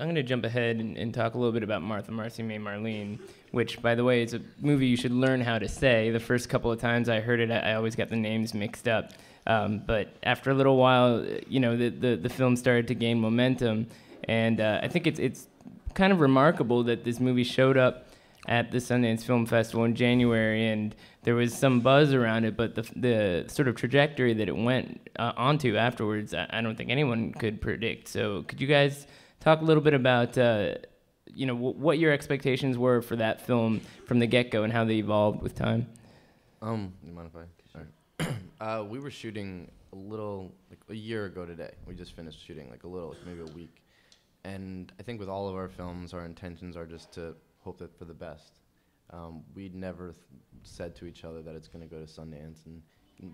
going to jump ahead and talk a little bit about Martha Marcy May Marlene, which, by the way, is a movie you should learn how to say. The first couple of times I heard it, I always got the names mixed up. But after a little while, you know, the film started to gain momentum, and I think it's kind of remarkable that this movie showed up at the Sundance Film Festival in January, and there was some buzz around it, but the sort of trajectory that it went onto afterwards, I don't think anyone could predict. So could you guys talk a little bit about, you know, what your expectations were for that film from the get-go and how they evolved with time? You mind if I? Sorry. We were shooting like a year ago today. We just finished shooting like maybe a week. And I think with all of our films, our intentions are just to hope that for the best. We'd never said to each other that it's going to go to Sundance, and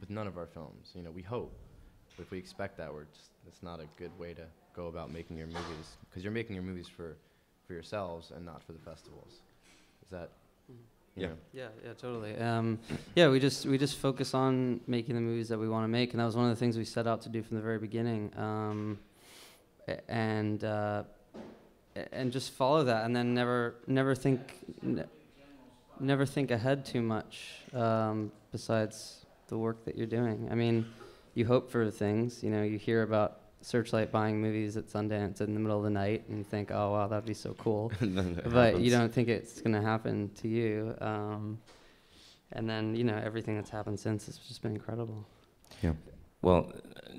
with none of our films, you know, we hope. But if we expect that, it's not a good way to go about making your movies, because you're making your movies for yourselves and not for the festivals. Is that? Yeah. Yeah, totally. Yeah, we just focus on making the movies that we want to make, and that was one of the things we set out to do from the very beginning. And just follow that, and then never think ahead too much. Besides the work that you're doing, I mean, you hope for things. You know, you hear about Searchlight buying movies at Sundance in the middle of the night, and you think, oh wow, that'd be so cool. But you don't think it's gonna happen to you. And then, you know, everything that's happened since has just been incredible. Yeah. Well,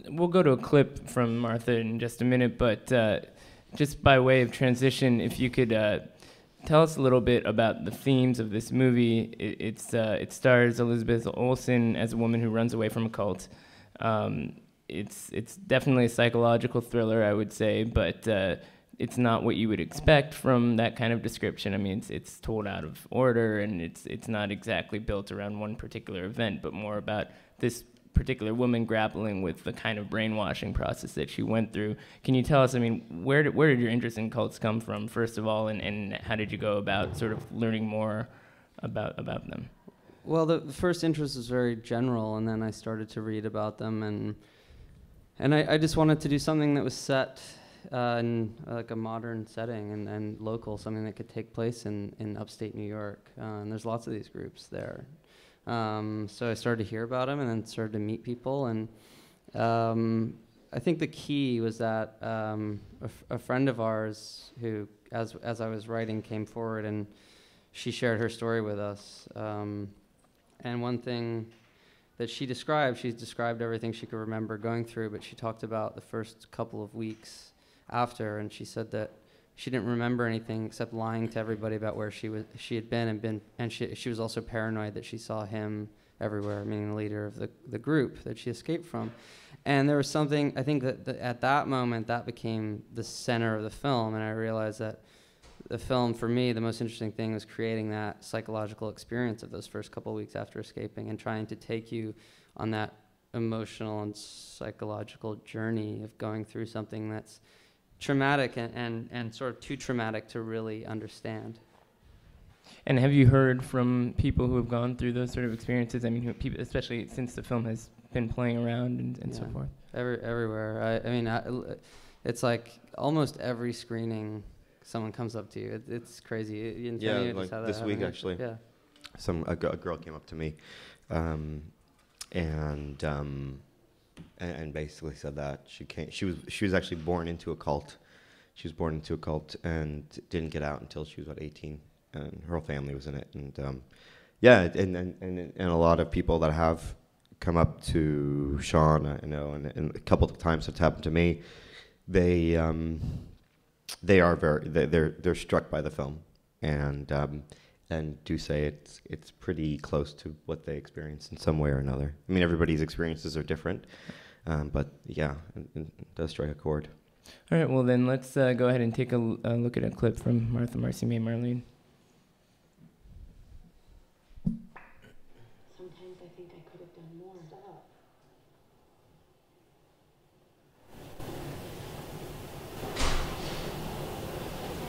we'll go to a clip from Martha in just a minute, but just by way of transition, if you could tell us a little bit about the themes of this movie. It stars Elizabeth Olsen as a woman who runs away from a cult. It's definitely a psychological thriller, I would say, but it's not what you would expect from that kind of description. I mean, it's told out of order, and it's not exactly built around one particular event, but more about this particular woman grappling with the kind of brainwashing process that she went through. Can you tell us, I mean, where did your interest in cults come from, first of all, and how did you go about sort of learning more about them? Well, the first interest was very general, and then I started to read about them, and I just wanted to do something that was set in like a modern setting and local, something that could take place in upstate New York. And there's lots of these groups there. So I started to hear about them and then started to meet people. And I think the key was that a friend of ours who, as I was writing, came forward and she shared her story with us. And one thing that she described everything she could remember going through, but she talked about the first couple of weeks after, and she said that she didn't remember anything except lying to everybody about where she had been, and she was also paranoid that she saw him everywhere, meaning the leader of the group that she escaped from. And there was something, I think that at that moment, that became the center of the film, and I realized that the film, for me, the most interesting thing was creating that psychological experience of those first couple of weeks after escaping and trying to take you on that emotional and psychological journey of going through something that's traumatic and sort of too traumatic to really understand. And have you heard from people who have gone through those sort of experiences? I mean, people, especially since the film has been playing around and so forth? Everywhere. I mean, it's like almost every screening, someone comes up to you. It's crazy. Yeah, like this week actually. Yeah. A girl came up to me, and basically said that she was actually born into a cult. She was born into a cult and didn't get out until she was about 18, and her whole family was in it. And and a lot of people that have come up to Sean, I know, and a couple of times it's happened to me. They're struck by the film, and do say it's pretty close to what they experience in some way or another. I mean, everybody's experiences are different, but yeah, it does strike a chord. All right, well then let's go ahead and take a look at a clip from Martha Marcy May Marlene. Sometimes I think I could have done more. Stop.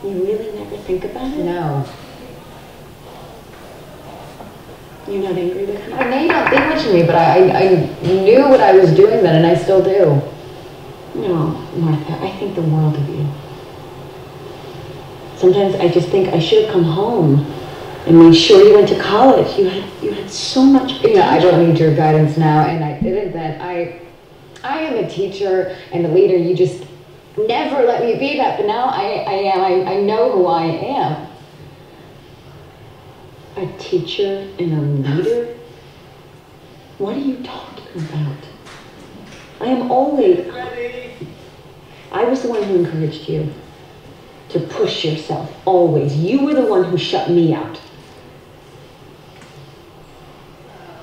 You really never think about it? No. You're not angry with me? I know you don't think much of me, but I knew what I was doing then, and I still do. No, Martha, I think the world of you. Sometimes I just think I should have come home and made sure you went to college. You had so much potential. Yeah, I don't need your guidance now, and I didn't then. I am a teacher and a leader. You just never let me be that, but now I am. I know who I am. A teacher and a leader? What are you talking about? I am always... I was the one who encouraged you to push yourself, always. You were the one who shut me out.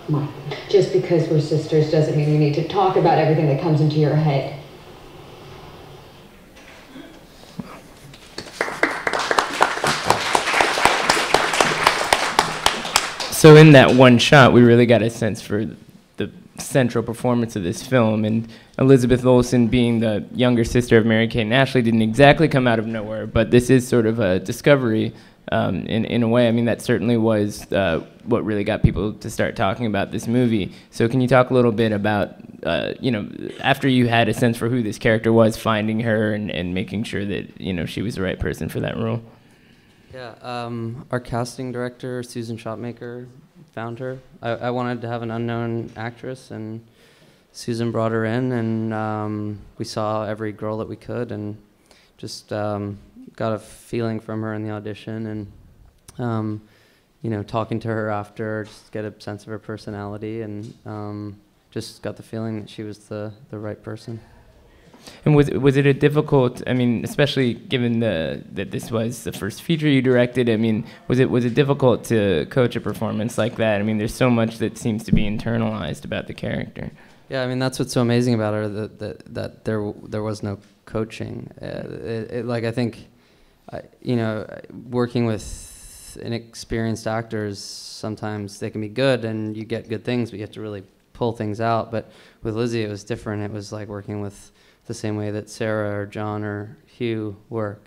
Martha, just because we're sisters doesn't mean you need to talk about everything that comes into your head. So in that one shot, we really got a sense for the central performance of this film, and Elizabeth Olsen being the younger sister of Mary-Kate and Ashley didn't exactly come out of nowhere, but this is sort of a discovery in a way. I mean, that certainly was what really got people to start talking about this movie. So can you talk a little bit about, after you had a sense for who this character was, finding her and making sure that, she was the right person for that role? Yeah, our casting director, Susan Shopmaker, found her. I wanted to have an unknown actress, and Susan brought her in, and we saw every girl that we could, and just got a feeling from her in the audition, and talking to her after, just get a sense of her personality, and just got the feeling that she was the right person. And was it a difficult? I mean, especially given that this was the first feature you directed. I mean, was it difficult to coach a performance like that? I mean, there's so much that seems to be internalized about the character. Yeah, I mean, that's what's so amazing about her, that there was no coaching. I think, working with inexperienced actors, sometimes they can be good and you get good things, but you have to really pull things out. But with Lizzie, it was different. It was like working with the same way that Sarah or John or Hugh work.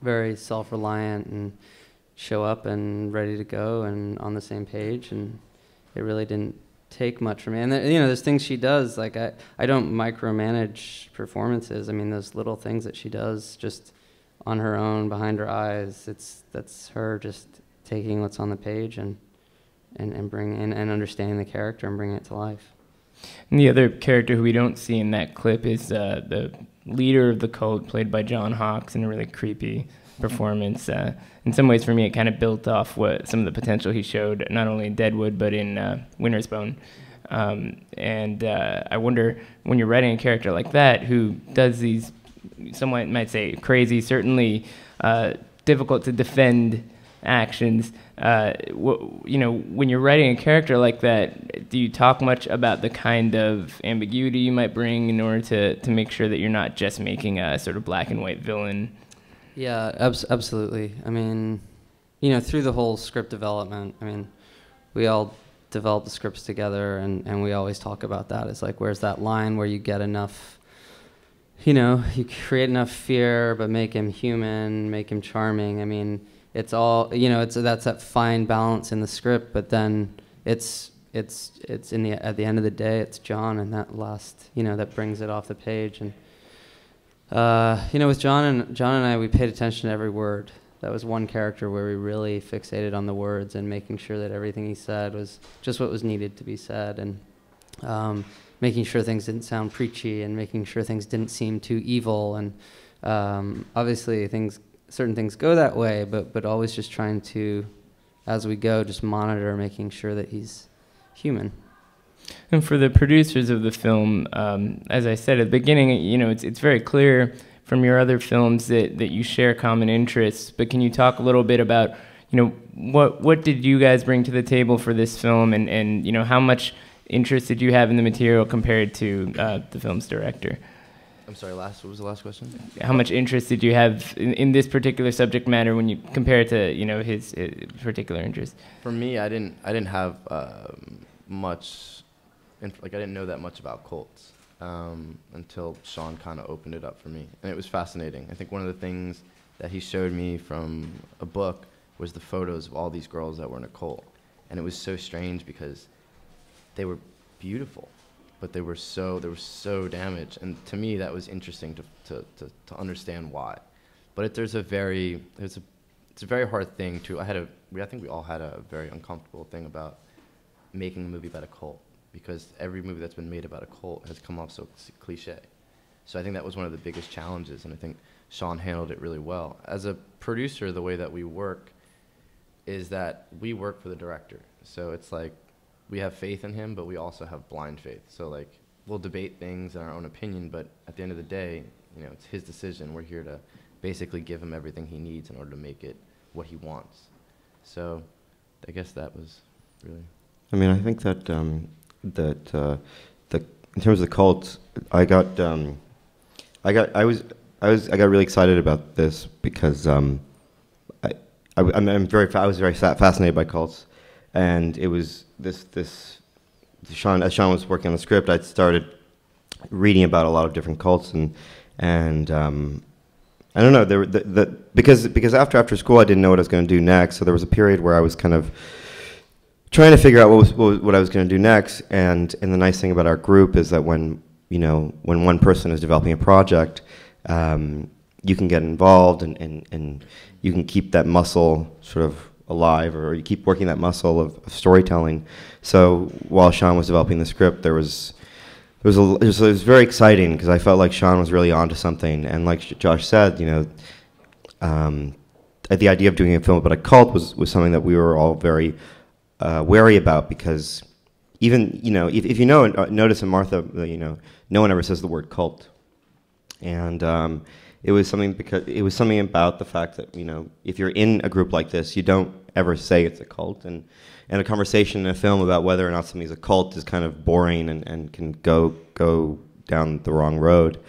Very self-reliant and show up and ready to go and on the same page, and it really didn't take much from me. And there's things she does, like I don't micromanage performances. I mean, those little things that she does just on her own, behind her eyes, that's her just taking what's on the page and bringing and understanding the character and bringing it to life. And the other character who we don't see in that clip is the leader of the cult, played by John Hawkes, in a really creepy performance. In some ways, for me, it kind of built off some of the potential he showed, not only in Deadwood, but in Winter's Bone. I wonder, when you're writing a character like that, who does these, someone might say, crazy, certainly difficult to defend actions, when you're writing a character like that, do you talk much about the kind of ambiguity you might bring in order to make sure that you're not just making a sort of black and white villain? Yeah, absolutely. I mean, through the whole script development, I mean, we all develop the scripts together, and we always talk about that. It's like, where's that line where you get enough, you create enough fear, but make him human, make him charming. I mean, it's all, that's that fine balance in the script, but then it's at the end of the day, it's John and that last, that brings it off the page. And with John and I, we paid attention to every word. That was one character where we really fixated on the words and making sure that everything he said was just what was needed to be said, and making sure things didn't sound preachy, and making sure things didn't seem too evil. And obviously certain things go that way, but always just trying to, as we go, just monitor, making sure that he's human. And for the producers of the film, as I said at the beginning, it's very clear from your other films that you share common interests. But can you talk a little bit about, what did you guys bring to the table for this film, and how much interest did you have in the material compared to the film's director? I'm sorry, what was the last question? How much interest did you have in this particular subject matter when you compare it to, his particular interest? For me, I didn't have much, I didn't know that much about cults until Sean kind of opened it up for me, and it was fascinating. I think one of the things that he showed me from a book was the photos of all these girls that were in a cult, and it was so strange because they were beautiful, but they were so damaged, and to me that was interesting to understand why. but it's a very hard thing to. I think we all had a very uncomfortable thing about making a movie about a cult, because every movie that's been made about a cult has come off so cliche. So I think that was one of the biggest challenges, and I think Sean handled it really well. As a producer, the way that we work is that we work for the director. So it's like we have faith in him, but we also have blind faith. So like we'll debate things in our own opinion, but at the end of the day, you know, it's his decision. We're here to basically give him everything he needs in order to make it what he wants. So I guess that was really. I mean, I think that in terms of the cult, I got really excited about this because I was very fascinated by cults, and it was as Sean was working on the script, I'd started reading about a lot of different cults, and I don't know, because after school I didn't know what I was going to do next, so there was a period where I was kind of trying to figure out what I was going to do next, and the nice thing about our group is that when one person is developing a project, you can get involved and you can keep that muscle sort of alive, or you keep working that muscle of storytelling. So while Sean was developing the script, it was very exciting because I felt like Sean was really onto something, and like Josh said, the idea of doing a film about a cult was something that we were all very wary about, because even if you notice in Martha, no one ever says the word cult, and it was something about the fact that if you're in a group like this, you don't ever say it's a cult, and a conversation in a film about whether or not something's a cult is kind of boring and can go down the wrong road.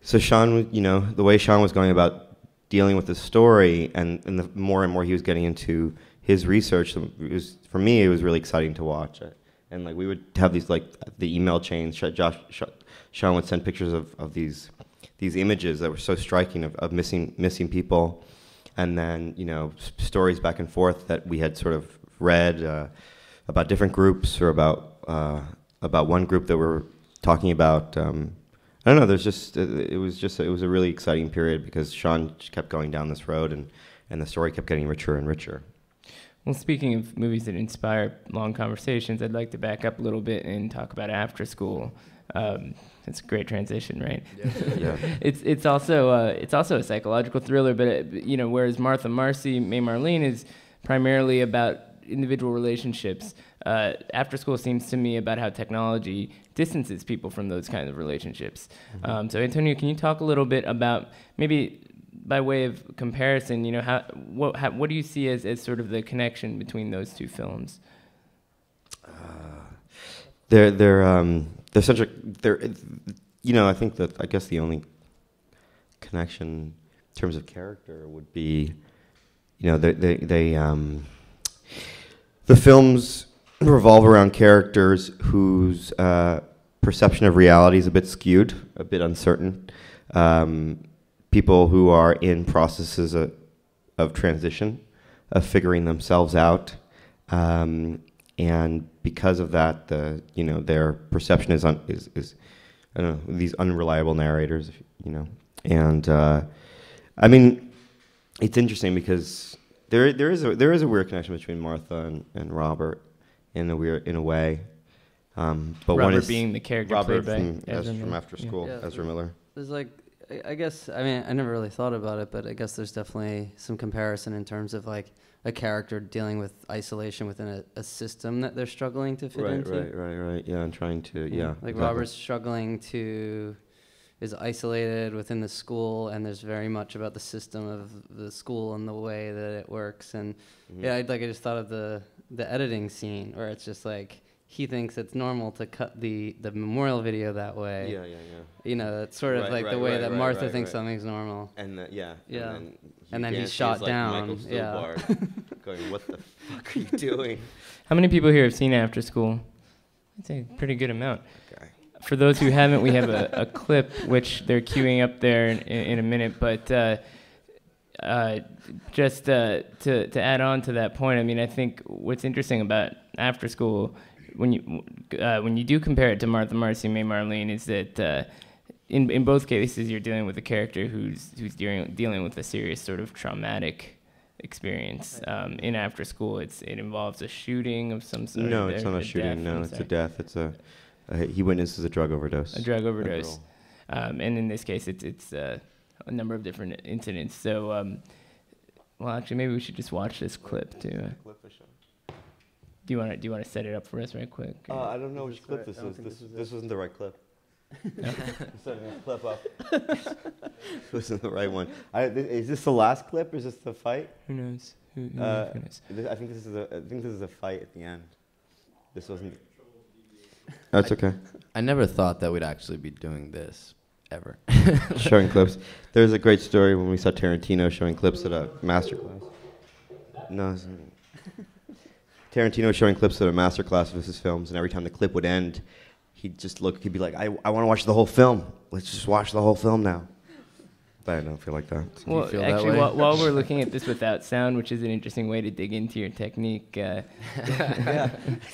So Sean, the way Sean was going about dealing with the story, and the more and more he was getting into his research, for me it was really exciting to watch. And like we would have these like the email chains. Sean would send pictures of these images that were so striking of missing people, and then stories back and forth that we had sort of read about different groups, or about one group that we're talking about. I don't know. It was a really exciting period because Sean kept going down this road, and the story kept getting richer and richer. Well, speaking of movies that inspire long conversations, I'd like to back up a little bit and talk about After School. It's a great transition, right? Yeah. It's also a psychological thriller, but whereas Martha Marcy May Marlene is primarily about individual relationships, After School seems to me about how technology distances people from those kinds of relationships. Mm-hmm. So Antonio, can you talk a little bit about, maybe by way of comparison, what do you see as sort of the connection between those two films? I guess the only connection in terms of character would be, the films revolve around characters whose perception of reality is a bit skewed, a bit uncertain. People who are in processes of transition, of figuring themselves out, and because of that, their perception is I don't know, these unreliable narrators, and I mean, it's interesting because there is a weird connection between Martha and Robert in a way, but Robert one is being the character Robert played by from After School, Yeah. Ezra Miller. There's like, I guess, I mean, I never really thought about it, but I guess there's definitely some comparison in terms of like a character dealing with isolation within a system that they're struggling to fit into. Right. Yeah, and trying to, Like exactly. Robert's struggling is isolated within the school, and there's very much about the system of the school and the way that it works. And I just thought of the editing scene where it's just like, he thinks it's normal to cut the memorial video that way. Yeah. It's sort of like the way that Martha thinks something's normal. And And then he's shot like down. Michael Stuhlbarg, going, "What the fuck are you doing?" How many people here have seen After School? I'd say a pretty good amount. Okay. For those who haven't, we have a clip which they're queuing up there in a minute. But just to add on to that point, I mean, I think what's interesting about After School, when you do compare it to Martha Marcy May Marlene, is that in both cases you're dealing with a character who's dealing with a serious sort of traumatic experience. In After School, it involves a shooting of some sort. No, it's not a shooting. No, it's a death. It's he witnesses a drug overdose. A drug overdose. And in this case, it's a number of different incidents. So, well, actually, maybe we should just watch this clip too. Do you want to set it up for us right quick? I don't know which clip this is. This wasn't the right clip. Setting the clip up. This isn't the right one. Is this the last clip, or is this the fight? Who knows? Who knows? I think this is a fight at the end. This wasn't. That's okay. I never thought that we'd actually be doing this ever. Showing clips. There's a great story when we saw Tarantino showing clips at a masterclass. No. Tarantino showing clips at a masterclass of his films, and every time the clip would end, he'd be like, I want to watch the whole film. Let's just watch the whole film now. But I don't feel like that. Well, actually, while we're looking at this without sound, which is an interesting way to dig into your technique. Yeah,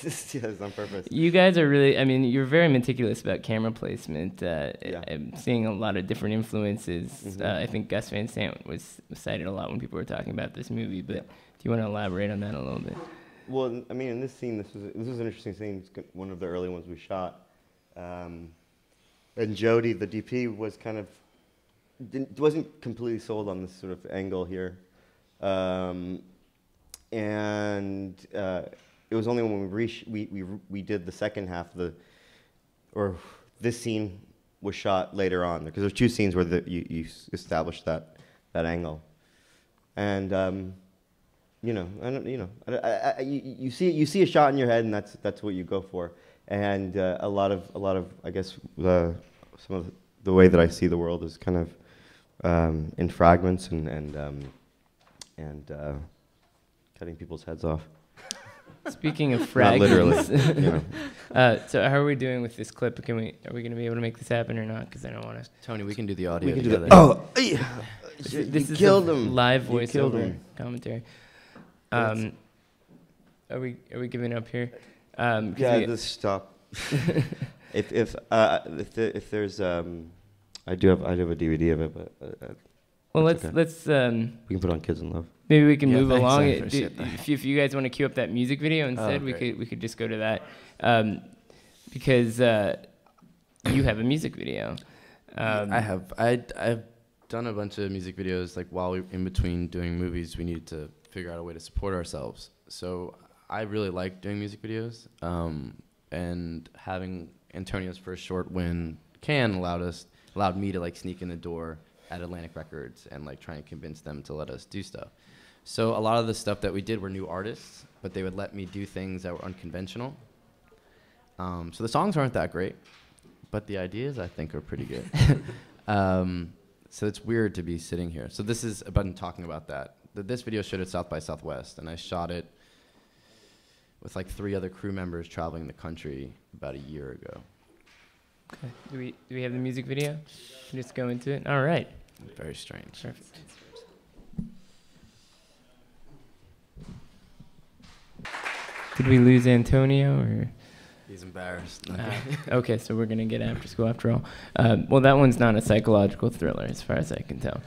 it's on purpose. You guys are really, you're very meticulous about camera placement. I'm seeing a lot of different influences. Mm-hmm. I think Gus Van Sant was cited a lot when people were talking about this movie, but do you want to elaborate on that a little bit? Well, in this scene, this was an interesting scene. It's one of the early ones we shot. And Jody, the DP, was wasn't completely sold on this sort of angle here. And it was only when we did the second half or this scene was shot later on, because there's two scenes where you established that angle. And you see a shot in your head, and that's what you go for. And a lot of I guess some of the way that I see the world is kind of in fragments and cutting people's heads off. Speaking of fragments, not literally. So how are we doing with this clip? Are we going to be able to make this happen or not? Because I don't want to. Tony, we can do the audio together. This is killed a him. Live voiceover commentary. Are we giving up here? Just stop. if there's I do have a DVD of it, but well, let's okay. We can put on Kids in Love. Maybe we can move along. If you guys want to cue up that music video instead, we could just go to that, because you have a music video. I've done a bunch of music videos. Like while we in between doing movies, we needed to figure out a way to support ourselves. So I really like doing music videos, and having Antonio's first short win allowed me to sneak in the door at Atlantic Records and try and convince them to let us do stuff. So a lot of the stuff that we did were new artists, but they would let me do things that were unconventional. So the songs aren't that great, but the ideas I think are pretty good. So it's weird to be sitting here. So this is about talking about that. This video shot at South by Southwest, and I shot it with 3 other crew members traveling the country about a year ago. Okay. Do we have the music video? Just go into it. All right. Very strange. Perfect. Did we lose Antonio or? He's embarrassed. Okay, so we're gonna get After School after all. Well, that one's not a psychological thriller, as far as I can tell.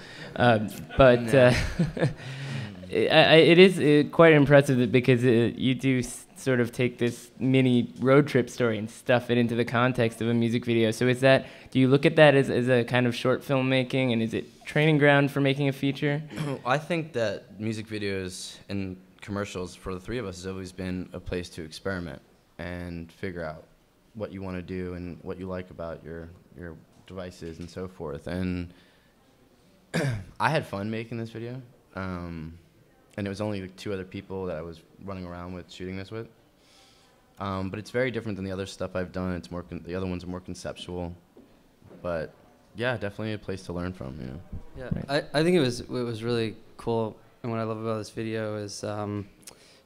It is quite impressive because you do sort of take this mini road trip story and stuff it into the context of a music video. So do you look at that as a kind of short filmmaking, and is it training ground for making a feature? I think that music videos and commercials for the 3 of us has always been a place to experiment and figure out what you want to do and what you like about your devices and so forth. And I had fun making this video. And it was only 2 other people that I was running around with shooting this with. But it's very different than the other stuff I've done. It's more the other ones are more conceptual. But yeah, definitely a place to learn from. Yeah, I think it was really cool. And what I love about this video is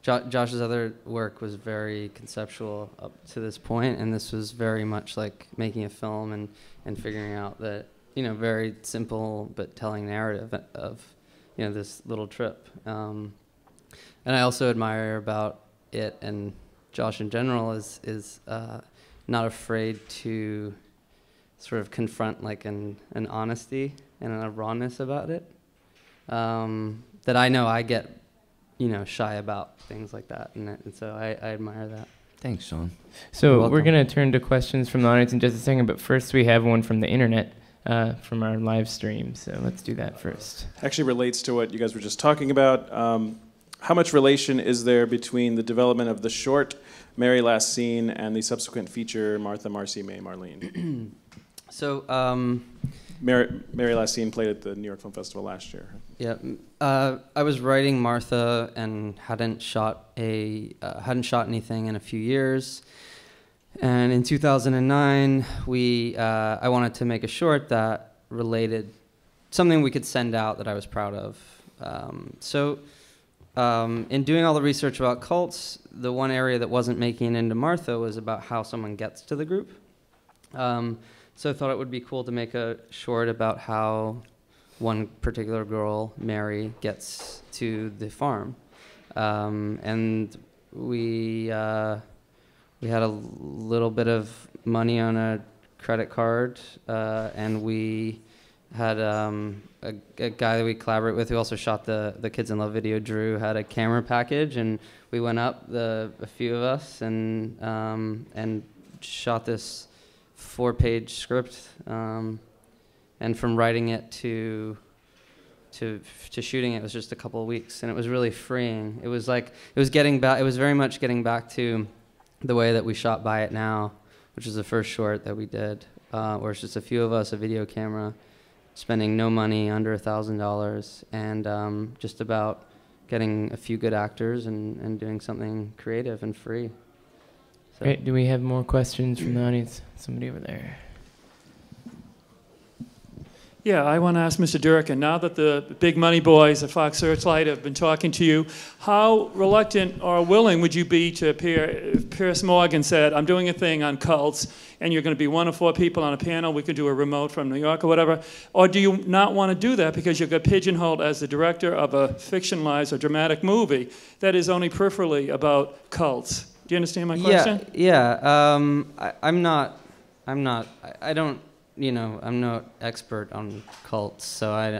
Josh's other work was very conceptual up to this point, and this was very much like making a film and figuring out that very simple but telling narrative of this little trip. And I also admire about it and Josh in general is not afraid to sort of confront like an honesty and a rawness about it. That I know I get, shy about things like that, and so I admire that. Thanks, Sean. So we're going to turn to questions from the audience in just a second, but first we have one from the internet, from our live stream. So let's do that first. Actually relates to what you guys were just talking about. How much relation is there between the development of the short Mary Last Seen and the subsequent feature Martha Marcy May Marlene? So Mary Last Seen played at the New York Film Festival last year. yeah, I was writing Martha and hadn't shot anything in a few years. And in 2009, I wanted to make a short that related something we could send out that I was proud of. In doing all the research about cults, the one area that wasn't making it into Martha was about how someone gets to the group. So I thought it would be cool to make a short about how one particular girl, Mary, gets to the farm. And we had a little bit of money on a credit card, and we had a guy that we collaborate with who also shot the Kids in Love video, Drew, had a camera package, and we went up, a few of us, and shot this 4-page script, and from writing it to shooting it was just a couple of weeks, and it was really freeing. It was very much getting back to the way that we shot Buy It Now, which is the first short that we did, where it's just a few of us, a video camera, spending no money, under $1,000, and just about getting a few good actors and doing something creative and free. So. Great. Do we have more questions from the audience? Somebody over there. Yeah, I want to ask Mr. Durkin, now that the big money boys at Fox Searchlight have been talking to you, how reluctant or willing would you be to appear if Piers Morgan said, I'm doing a thing on cults, and you're going to be 1 of 4 people on a panel, we could do a remote from New York or whatever, or do you not want to do that because you got pigeonholed as the director of a fictionalized or dramatic movie that is only peripherally about cults? Do you understand my question? Yeah. I'm no expert on cults, so I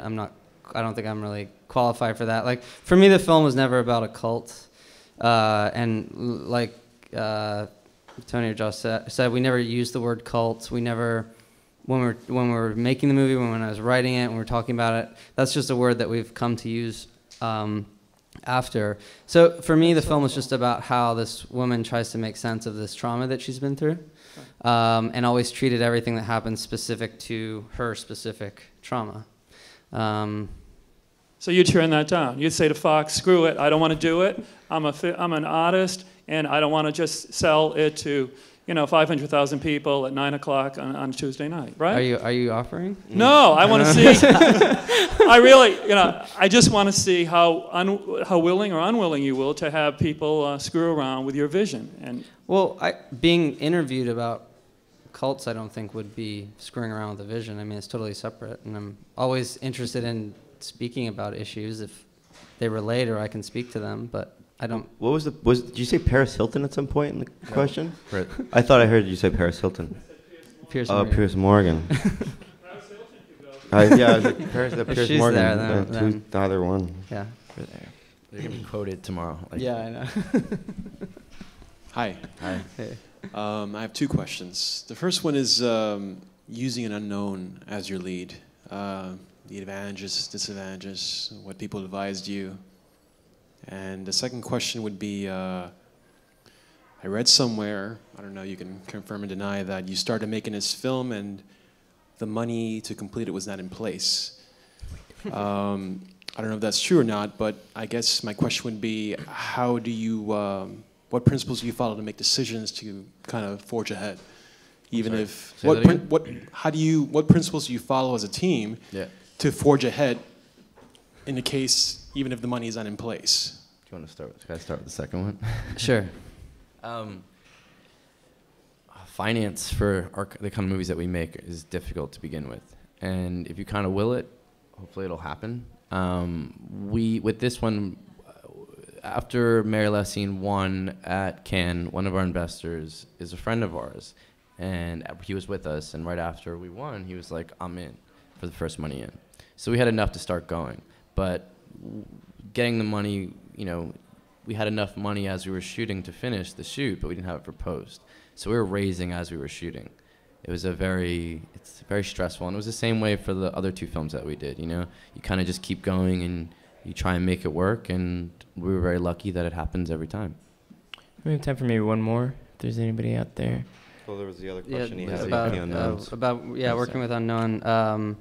don't think I'm really qualified for that. Like, for me, the film was never about a cult, and like Tony or Josh said, we never used the word cults. We never, when we were making the movie, when I was writing it, when we were talking about it, that's just a word that we've come to use after. So for me, the film is just about how this woman tries to make sense of this trauma that she's been through, and always treated everything that happens specific to her specific trauma. So you turn that down. You'd say to Fox, screw it, I don't want to do it. I'm an artist, and I don't want to just sell it to 500,000 people at 9 o'clock on Tuesday night, right? Are you offering? No, I want to see. I really, I just want to see how willing or unwilling you will to have people screw around with your vision. And well, being interviewed about cults, I don't think would be screwing around with the vision. I mean, it's totally separate, and I'm always interested in speaking about issues if they relate or I can speak to them, but. I don't. Did you say Paris Hilton at some point in the question? Right. I thought I heard you say Paris Hilton. Piers Morgan. Piers Morgan. Yeah, I was like, Piers she's Morgan. there, then. Either one. Yeah. They're going to be quoted tomorrow. Yeah, I know. Hi. Hi. Hey. I have 2 questions. The first one is using an unknown as your lead. The advantages, disadvantages, what people advised you. And the second question would be, I read somewhere, I don't know, you can confirm and deny, that you started making this film and the money to complete it was not in place. I don't know if that's true or not, but I guess my question would be, how do you, what principles do you follow to make decisions to kind of forge ahead? Even if, what principles do you follow as a team to forge ahead in the case, even if the money is not in place? Do you want to start with? Should I start with the second one? Sure. Finance for the kind of movies that we make is difficult to begin with, and if you kind of will it, hopefully it'll happen. With this one, after Mary Last Seen won at Cannes, one of our investors is a friend of ours, And he was with us, and right after we won, he was like, I'm in for the first money in. So we had enough to start going. But getting the money, you know, we had enough money as we were shooting to finish the shoot, but we didn't have it for post. So we were raising as we were shooting. It's very stressful. And it was the same way for the other 2 films that we did, you know? You kind of just keep going and you try and make it work, and we were very lucky that it happens every time. We have time for maybe one more, if there's anybody out there. Well, there was the other question he had about working with unknown.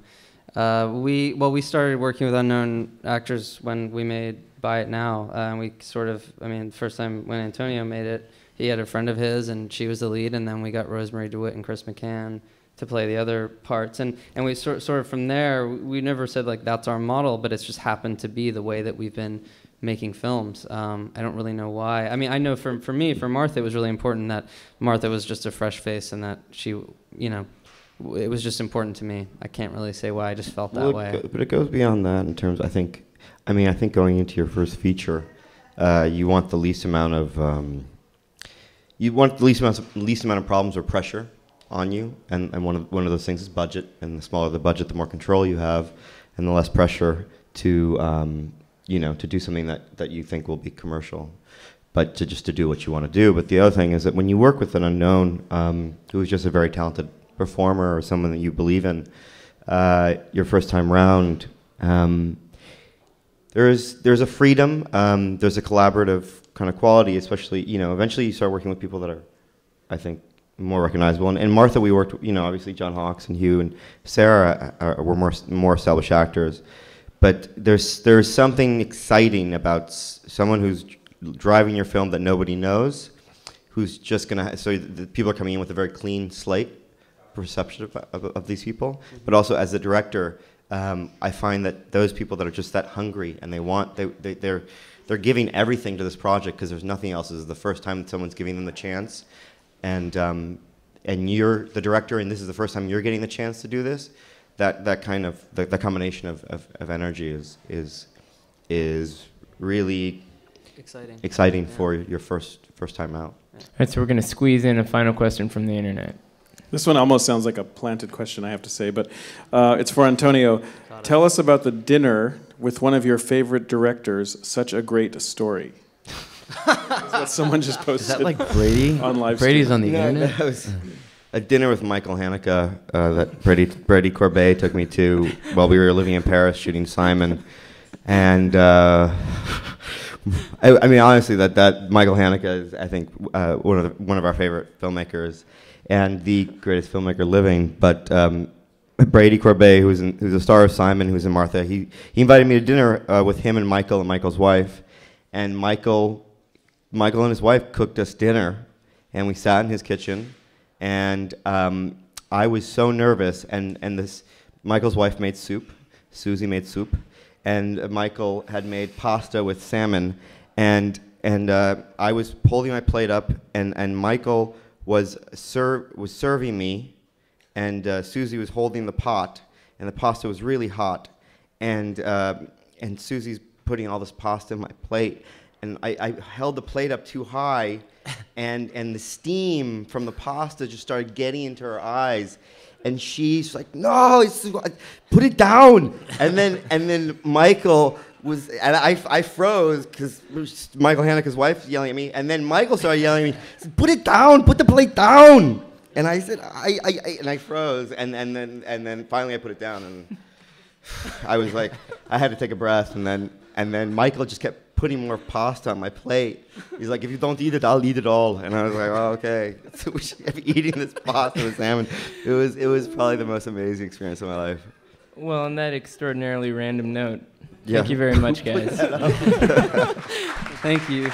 We started working with unknown actors when we made Buy It Now, and we sort of, I mean, first time when Antonio made it, he had a friend of his, and she was the lead, and then we got Rosemary DeWitt and Chris McCann to play the other parts, and we sort of from there, we never said like that's our model, but it's just happened to be the way that we've been making films. I don't really know why. I mean, I know for me, for Martha, it was really important that Martha was just a fresh face, and that she, you know, it was just important to me. I can't really say why. I just felt that way. But it goes beyond that in terms. I think going into your first feature, you want the least amount of least amount of problems or pressure on you, and one of those things is budget. And the smaller the budget, the more control you have, and the less pressure to to do something that you think will be commercial, but to do what you want to do. But the other thing is that when you work with an unknown who is just a very talented performer or someone that you believe in, your first time round, there's a freedom, there's a collaborative kind of quality, especially, you know, eventually you start working with people that are, I think, more recognizable. And Martha, we worked, you know, obviously John Hawkes and Hugh and Sarah were more established actors. But there's something exciting about someone who's driving your film that nobody knows, who's just gonna. So the people are coming in with a very clean slate perception of these people. But also as a director, I find that those people that are just that hungry and they're giving everything to this project because there's nothing else. This is the first time that someone's giving them the chance, and you're the director, and this is the first time you're getting the chance to do this. That kind of the combination of energy is really exciting for your first time out. All right, so we're going to squeeze in a final question from the internet. This one almost sounds like a planted question, I have to say, but it's for Antonio. Tell us about the dinner with one of your favorite directors. Such a great story. That's what someone just posted. Is that like Brady? On live Brady's stream. on the internet? That was a dinner with Michael Haneke that Brady Corbet took me to while we were living in Paris shooting Simon. And I mean, honestly, that Michael Haneke is, I think, one of our favorite filmmakers and the greatest filmmaker living. But Brady Corbet, who's a star of Simon, who's in Martha, he invited me to dinner with him and Michael's wife. And Michael and his wife cooked us dinner, and we sat in his kitchen. And I was so nervous, and Michael's wife made soup, Susie made soup, and Michael had made pasta with salmon, and I was holding my plate up, and Michael was serving me, and Susie was holding the pot, and the pasta was really hot, and Susie's putting all this pasta in my plate, and I held the plate up too high. And the steam from the pasta just started getting into her eyes, and she's like, "No, put it down." And then Michael was, and I froze because Michael Haneke's wife yelling at me, and then Michael started yelling at me, "Put it down, put the plate down." And I said, and I froze, and then finally I put it down, and I was like, I had to take a breath, and then Michael just kept putting more pasta on my plate. He's like, "If you don't eat it, I'll eat it all." And I was like, "Oh, okay." So we should be eating this pasta with salmon. It was probably the most amazing experience of my life. Well, on that extraordinarily random note, Yeah. thank you very much, guys. Thank you.